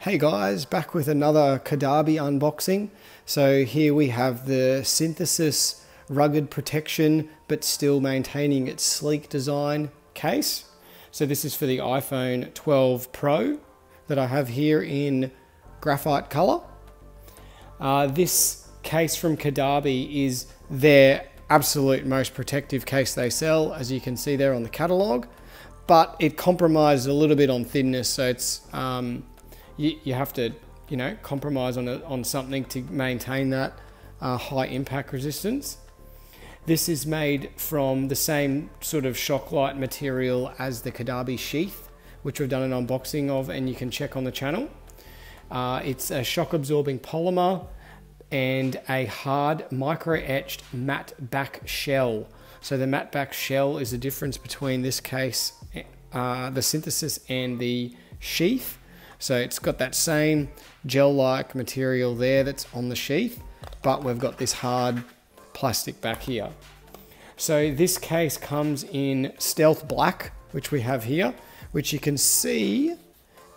Hey guys, back with another Caudabe unboxing. So here we have the Synthesis rugged protection but still maintaining its sleek design case. So this is for the iPhone 12 Pro that I have here in graphite color. This case from Caudabe is their absolute most protective case they sell, as you can see there on the catalog, but it compromised a little bit on thinness, so it's you have to, compromise on something to maintain that high impact resistance. This is made from the same sort of shock light material as the Caudabe sheath, which we've done an unboxing of and you can check on the channel. It's a shock absorbing polymer and a hard micro-etched matte back shell. So the matte back shell is the difference between this case, the Synthesis, and the sheath. So it's got that same gel-like material there that's on the sheath, but we've got this hard plastic back here. So this case comes in stealth black, which we have here, which you can see,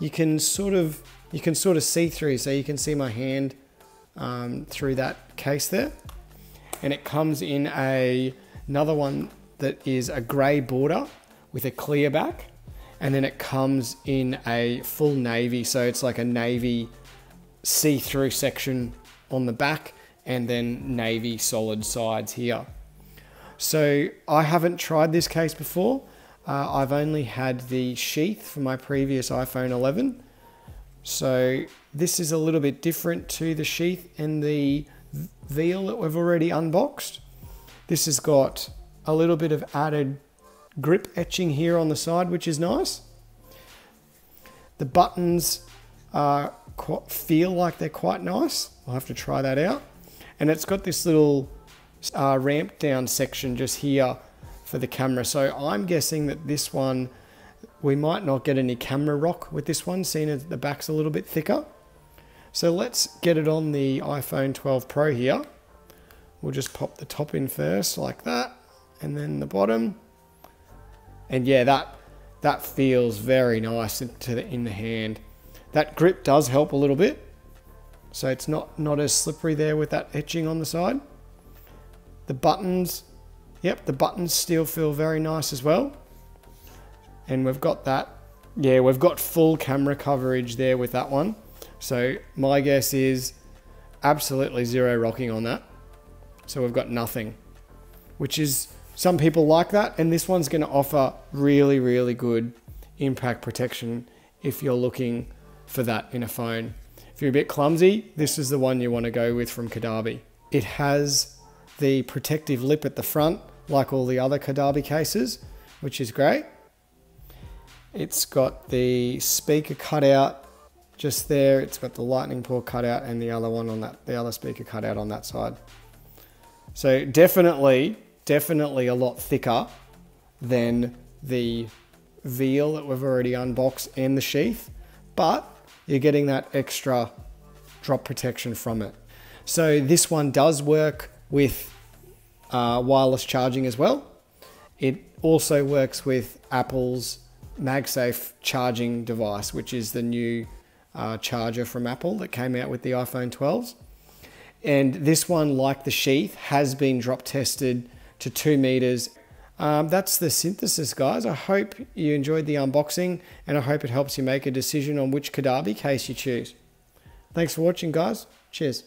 you can sort of see through, so you can see my hand through that case there. And it comes in another one that is a grey border with a clear back, and then it comes in a full navy, so it's like a navy see-through section on the back and then navy solid sides here. So I haven't tried this case before. I've only had the sheath for my previous iPhone 11. So this is a little bit different to the sheath and the Veil that we've already unboxed. This has got a little bit of added grip etching here on the side, which is nice. The buttons feel like they're quite nice. I'll have to try that out. And it's got this little ramp down section just here for the camera. So I'm guessing that this one, we might not get any camera rock with this one, seeing as the back's a little bit thicker. So let's get it on the iPhone 12 Pro here. We'll just pop the top in first like that, and then the bottom. And yeah, that feels very nice in the hand. That grip does help a little bit. So it's not as slippery there with that etching on the side. The buttons, yep, the buttons still feel very nice as well. And we've got that, yeah, we've got full camera coverage there with that one. So my guess is absolutely zero rocking on that. So we've got nothing, which is, some people like that. And this one's gonna offer really, really good impact protection if you're looking for that in a phone. If you're a bit clumsy, this is the one you wanna go with from Caudabe. It has the protective lip at the front, like all the other Caudabe cases, which is great. It's got the speaker cutout just there. It's got the lightning port cutout and the other one on that, the other speaker cutout on that side. So definitely a lot thicker than the Veil that we've already unboxed and the sheath, but you're getting that extra drop protection from it. So this one does work with wireless charging as well. It also works with Apple's MagSafe charging device, which is the new charger from Apple that came out with the iPhone 12s. And this one, like the sheath, has been drop tested to 2 meters. That's the Synthesis, guys. I hope you enjoyed the unboxing, and I hope it helps you make a decision on which Caudabe case you choose. Thanks for watching, guys. Cheers.